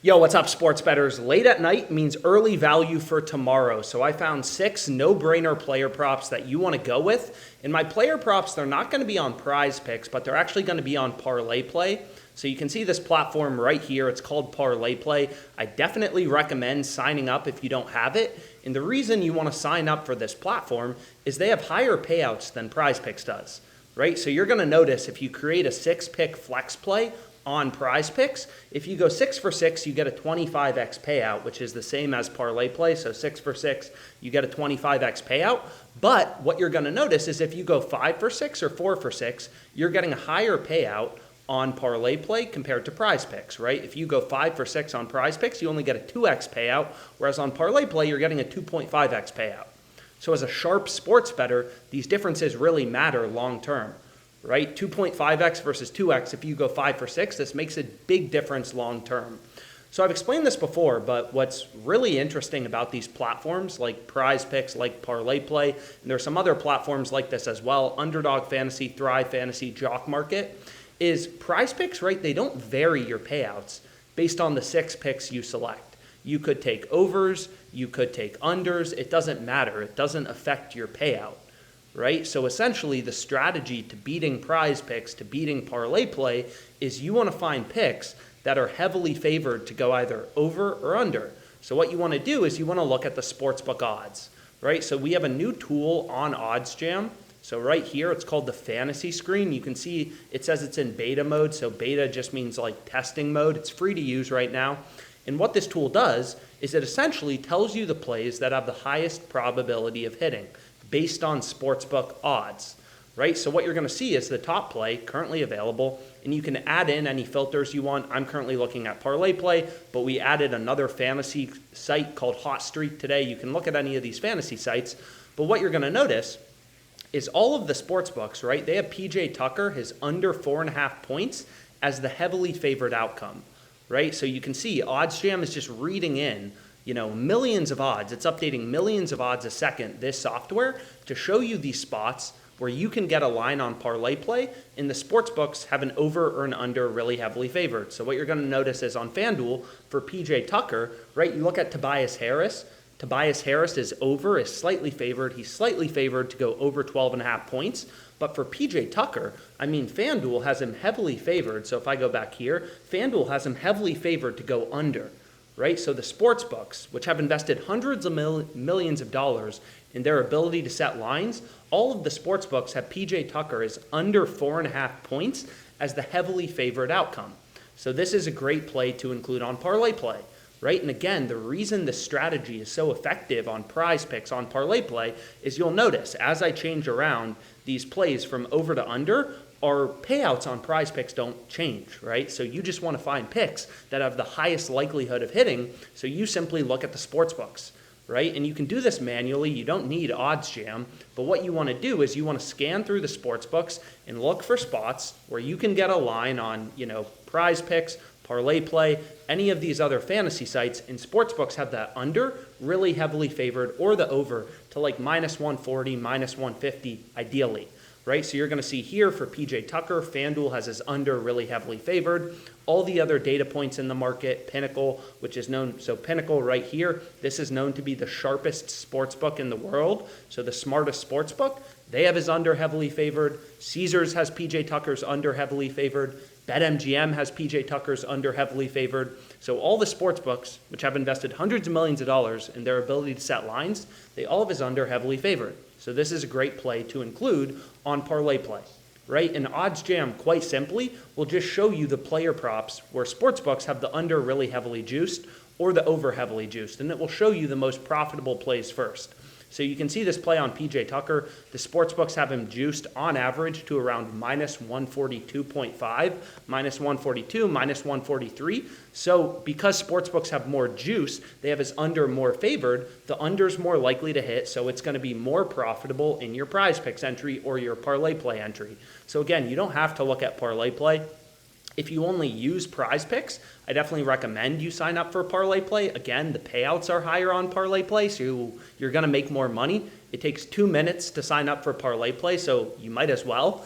Yo, what's up, sports bettors? Late at night means early value for tomorrow. So I found 6 no-brainer player props that you want to go with. And my player props, they're not going to be on PrizePicks, but they're actually going to be on ParlayPlay. So you can see this platform right here. It's called ParlayPlay. I definitely recommend signing up if you don't have it. And the reason you want to sign up for this platform is they have higher payouts than PrizePicks does, right? So you're going to notice if you create a 6-pick flex play on PrizePicks, if you go 6 for 6, you get a 25x payout, which is the same as ParlayPlay. So 6 for 6, you get a 25x payout. But what you're going to notice is if you go 5 for 6 or 4 for 6, you're getting a higher payout on ParlayPlay compared to PrizePicks, right? If you go 5 for 6 on PrizePicks, you only get a 2x payout, whereas on ParlayPlay, you're getting a 2.5x payout. So as a sharp sports bettor, these differences really matter long term, right? 2.5x versus 2x, if you go 5 for 6, this makes a big difference long term. So I've explained this before, but what's really interesting about these platforms like PrizePicks, like ParlayPlay, and there's some other platforms like this as well, Underdog Fantasy, Thrive Fantasy, Jock Market, is PrizePicks, right? They don't vary your payouts based on the 6 picks you select. You could take overs, you could take unders, it doesn't matter. It doesn't affect your payout, right? So essentially the strategy to beating PrizePicks, to beating ParlayPlay, is you want to find picks that are heavily favored to go either over or under. So what you want to do is you want to look at the sportsbook odds, right? So we have a new tool on OddsJam. So right here, it's called the fantasy screen. You can see it says it's in beta mode. So beta just means like testing mode. It's free to use right now. And what this tool does is it essentially tells you the plays that have the highest probability of hitting based on sportsbook odds, right? So what you're going to see is the top play currently available, and you can add in any filters you want. I'm currently looking at ParlayPlay, but we added another fantasy site called Hot Streak today. You can look at any of these fantasy sites, but what you're going to notice is all of the sports books, right? They have PJ Tucker, his under 4.5 points, as the heavily favored outcome, right? So you can see OddsJam is just reading in, millions of odds. It's updating millions of odds a second, this software, to show you these spots where you can get a line on ParlayPlay, and the sports books have an over or an under really heavily favored. So what you're going to notice is on FanDuel, for PJ Tucker, right, you look at Tobias Harris. Tobias Harris is slightly favored. He's slightly favored to go over 12.5 points. But for PJ Tucker, FanDuel has him heavily favored. So if I go back here, FanDuel has him heavily favored to go under, right? So the sports books, which have invested hundreds of millions of dollars in their ability to set lines, all of the sports books have PJ Tucker as under 4.5 points as the heavily favored outcome. So this is a great play to include on ParlayPlay, right? And again, the reason this strategy is so effective on PrizePicks, on ParlayPlay, is you'll notice as I change around these plays from over to under, our payouts on PrizePicks don't change, right? So you just want to find picks that have the highest likelihood of hitting, so you simply look at the sports books, right? And you can do this manually. You don't need OddsJam, but what you want to do is you want to scan through the sports books and look for spots where you can get a line on, PrizePicks, ParlayPlay, any of these other fantasy sites, and sportsbooks have that under really heavily favored or the over to like minus 140, minus 150 ideally, right? So you're going to see here for PJ Tucker, FanDuel has his under really heavily favored. All the other data points in the market, Pinnacle, which is known, so Pinnacle right here, this is known to be the sharpest sportsbook in the world, so the smartest sportsbook, they have his under heavily favored. Caesars has PJ Tucker's under heavily favored. BetMGM has PJ Tucker's under heavily favored. So all the sports books, which have invested hundreds of millions of dollars in their ability to set lines, they all have his under heavily favored. So this is a great play to include on ParlayPlay, right? And OddsJam, quite simply, will just show you the player props where sports books have the under really heavily juiced or the over heavily juiced, and it will show you the most profitable plays first. So you can see this play on PJ Tucker. The sportsbooks have him juiced on average to around minus 142.5, minus 142, minus 143. So because sportsbooks have more juice, they have his under more favored. The under's more likely to hit, so it's going to be more profitable in your PrizePicks entry or your ParlayPlay entry. So again, you don't have to look at ParlayPlay. If you only use PrizePicks, I definitely recommend you sign up for ParlayPlay. Again, the payouts are higher on ParlayPlay, so you're going to make more money. It takes 2 minutes to sign up for ParlayPlay, so you might as well.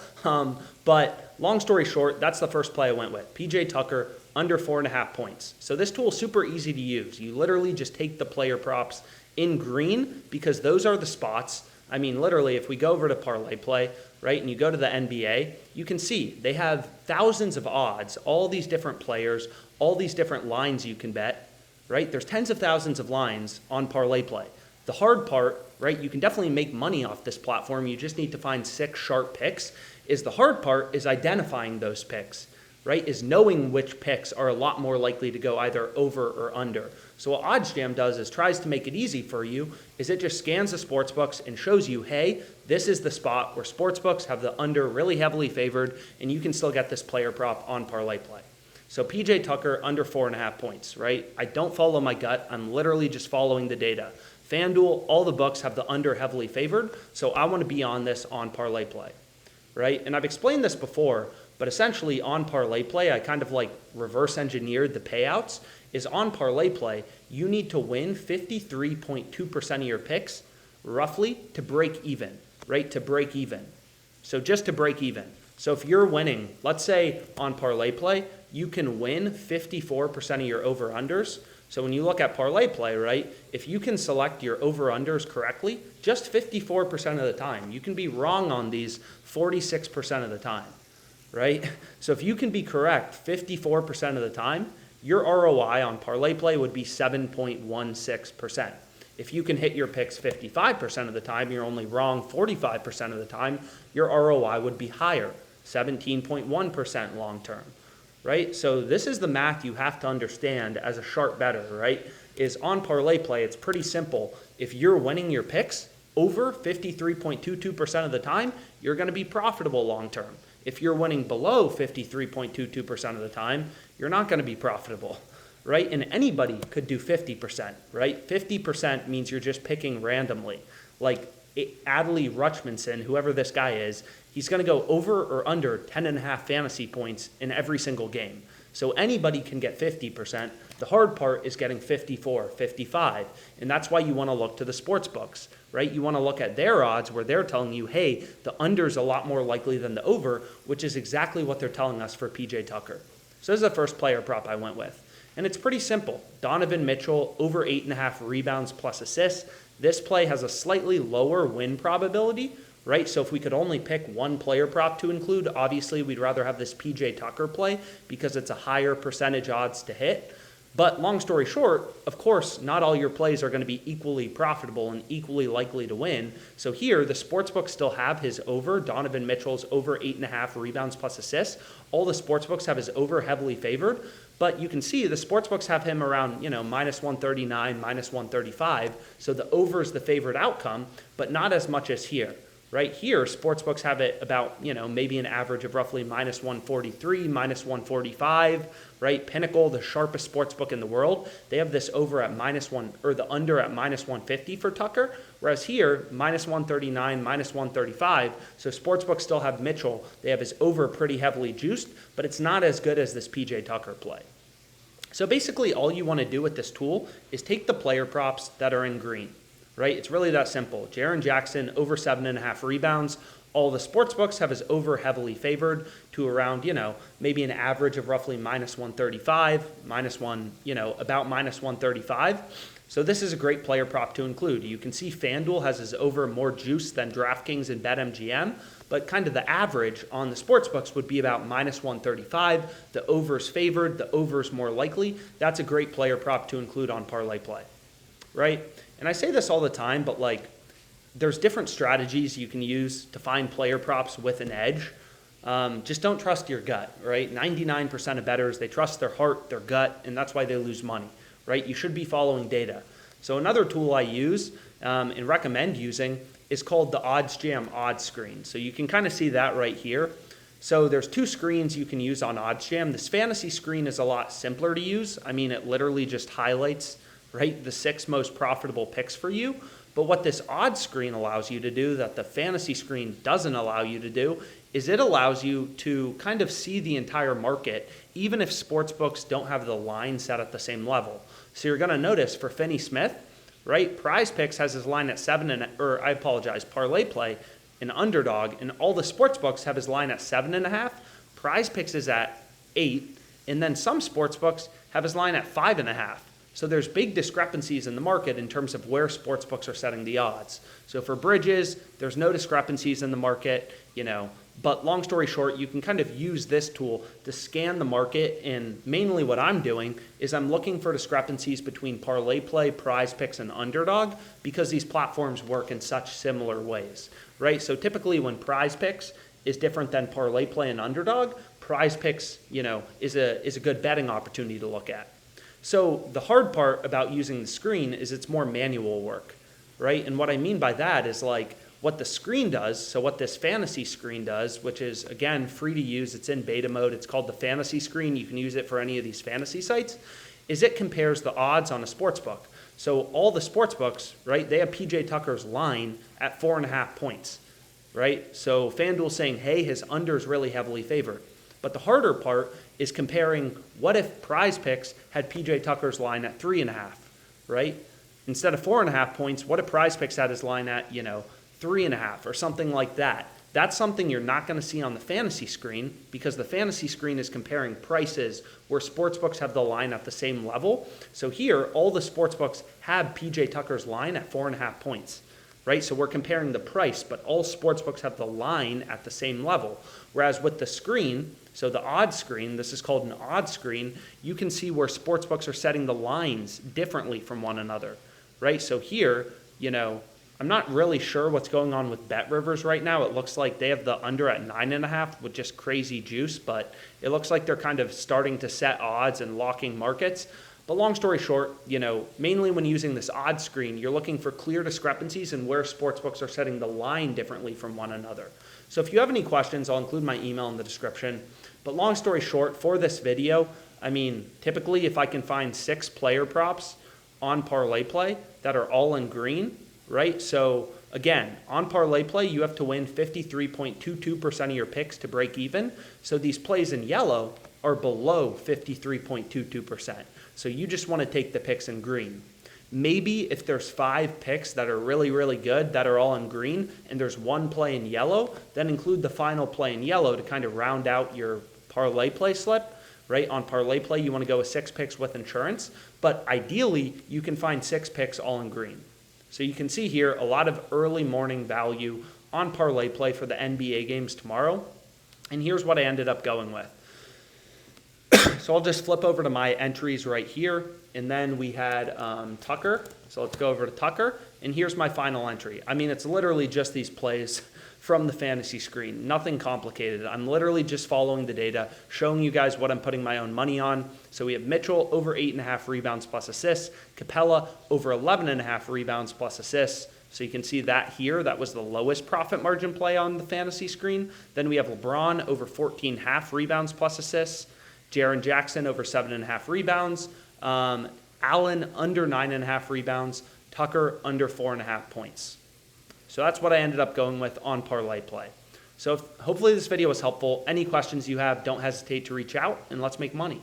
But long story short, that's the first play I went with. PJ Tucker, under 4.5 points. So this tool is super easy to use. You literally just take the player props in green because those are the spots. I mean, literally, if we go over to ParlayPlay, right, and you go to the NBA, you can see they have thousands of odds, all these different players, all these different lines you can bet, right? There's tens of thousands of lines on ParlayPlay. The hard part, right, you can definitely make money off this platform. You just need to find 6 sharp picks. The hard part is identifying those picks, right, is knowing which picks are a lot more likely to go either over or under. So what OddsJam does is tries to make it easy for you, is it just scans the sportsbooks and shows you, hey, this is the spot where sportsbooks have the under really heavily favored, and you can still get this player prop on ParlayPlay. So PJ Tucker under 4.5 points, right? I don't follow my gut. I'm literally just following the data. FanDuel, all the books have the under heavily favored, so I want to be on this on ParlayPlay, right? And I've explained this before, but essentially on ParlayPlay, I kind of like reverse engineered the payouts. Is on ParlayPlay, you need to win 53.2% of your picks, roughly, to break even, right? To break even. So just to break even. So if you're winning, let's say on ParlayPlay, you can win 54% of your over-unders. So when you look at ParlayPlay, right, if you can select your over-unders correctly, just 54% of the time. You can be wrong on these 46% of the time, right? So if you can be correct 54% of the time, your ROI on ParlayPlay would be 7.16%. If you can hit your picks 55% of the time, you're only wrong 45% of the time, your ROI would be higher, 17.1% long term, right? So this is the math you have to understand as a sharp bettor, right? Is on ParlayPlay, it's pretty simple. If you're winning your picks over 53.22% of the time, you're going to be profitable long term. If you're winning below 53.22% of the time, you're not going to be profitable, right? And anybody could do 50%, right? 50% means you're just picking randomly. Like Adley Rutschmanson, whoever this guy is, he's going to go over or under 10.5 fantasy points in every single game. So anybody can get 50%. The hard part is getting 54, 55. And that's why you want to look to the sports books, right? You want to look at their odds where they're telling you, hey, the under is a lot more likely than the over, which is exactly what they're telling us for PJ Tucker. So this is the first player prop I went with. And it's pretty simple. Donovan Mitchell over 8.5 rebounds plus assists. This play has a slightly lower win probability, right? So if we could only pick one player prop to include, obviously we'd rather have this PJ Tucker play because it's a higher percentage odds to hit. But long story short, of course, not all your plays are going to be equally profitable and equally likely to win. So here, the sportsbooks still have his over. Donovan Mitchell's over 8.5 rebounds plus assists. All the sportsbooks have his over heavily favored. But you can see the sportsbooks have him around, minus 139, minus 135. So the over is the favored outcome, but not as much as here. Right here, sportsbooks have it about, maybe an average of roughly minus 143, minus 145, right? Pinnacle, the sharpest sportsbook in the world, they have this over at minus 1, or the under at minus 150 for Tucker, whereas here, minus 139, minus 135. So sportsbooks still have Mitchell. They have his over pretty heavily juiced, but it's not as good as this PJ Tucker play. So basically, all you want to do with this tool is take the player props that are in green. Right? It's really that simple. Jaren Jackson, over 7.5 rebounds. All the sports books have his over heavily favored to around, maybe an average of roughly minus 135, about minus 135. So this is a great player prop to include. You can see FanDuel has his over more juice than DraftKings and BetMGM, but kind of the average on the sports books would be about minus 135. The over's favored, the over's more likely. That's a great player prop to include on ParlayPlay, right? And I say this all the time, but there's different strategies you can use to find player props with an edge. Just don't trust your gut, right? 99% of bettors, they trust their heart, their gut, and that's why they lose money, right? You should be following data. So another tool I use and recommend using is called the OddsJam odds screen. So you can kind of see that right here. So there's 2 screens you can use on OddsJam. This fantasy screen is a lot simpler to use. I mean, it literally just highlights, right, the 6 most profitable picks for you. But what this odds screen allows you to do that the fantasy screen doesn't allow you to do is it allows you to kind of see the entire market, even if sportsbooks don't have the line set at the same level. So you're going to notice for Finney Smith, right, PrizePicks has his line at ParlayPlay, an underdog, and all the sportsbooks have his line at 7.5. PrizePicks is at 8. And then some sportsbooks have his line at 5.5. So there's big discrepancies in the market in terms of where sportsbooks are setting the odds. So for Bridges, there's no discrepancies in the market, but long story short, you can kind of use this tool to scan the market, and mainly what I'm doing is I'm looking for discrepancies between ParlayPlay, PrizePicks, and Underdog, because these platforms work in such similar ways, right? So typically when PrizePicks is different than ParlayPlay and Underdog, PrizePicks, is a good betting opportunity to look at. So the hard part about using the screen is it's more manual work, right? And what I mean by that is like what the screen does, so what this fantasy screen does, which is, again, free to use, it's in beta mode, it's called the fantasy screen, you can use it for any of these fantasy sites, is it compares the odds on a sports book. So all the sports books, right, they have PJ Tucker's line at 4.5 points, right? So FanDuel's saying, hey, his under is really heavily favored. But the harder part is comparing what if PrizePicks had PJ Tucker's line at 3.5, right? Instead of 4.5 points, what if PrizePicks had his line at, 3.5 or something like that? That's something you're not going to see on the fantasy screen, because the fantasy screen is comparing prices where sportsbooks have the line at the same level. So here, all the sportsbooks have PJ Tucker's line at 4.5 points. Right? So we're comparing the price, but all sportsbooks have the line at the same level. Whereas with the screen, so the odds screen, this is called an odds screen, you can see where sportsbooks are setting the lines differently from one another, right? So here, I'm not really sure what's going on with BetRivers right now. It looks like they have the under at 9.5 with just crazy juice, but it looks like they're kind of starting to set odds and locking markets. But long story short, mainly when using this odds screen, you're looking for clear discrepancies in where sportsbooks are setting the line differently from one another. So if you have any questions, I'll include my email in the description. But long story short, for this video, typically if I can find 6 player props on ParlayPlay that are all in green, right? So again, on ParlayPlay, you have to win 53.22% of your picks to break even. So these plays in yellow are below 53.22%. So you just want to take the picks in green. Maybe if there's 5 picks that are really, really good that are all in green and there's 1 play in yellow, then include the final play in yellow to kind of round out your ParlayPlay slip, right? On ParlayPlay, you want to go with 6 picks with insurance, but ideally you can find 6 picks all in green. So you can see here a lot of early morning value on ParlayPlay for the NBA games tomorrow. And here's what I ended up going with. So I'll just flip over to my entries right here. And then we had Tucker. So let's go over to Tucker. And here's my final entry. It's literally just these plays from the fantasy screen. Nothing complicated. I'm literally just following the data, showing you guys what I'm putting my own money on. So we have Mitchell over 8.5 rebounds plus assists. Capella over 11.5 rebounds plus assists. So you can see that here. That was the lowest profit margin play on the fantasy screen. Then we have LeBron over 14.5 rebounds plus assists. Jaren Jackson over 7.5 rebounds. Allen under 9.5 rebounds. Tucker under 4.5 points. So that's what I ended up going with on ParlayPlay. So hopefully this video was helpful. Any questions you have, don't hesitate to reach out, and let's make money.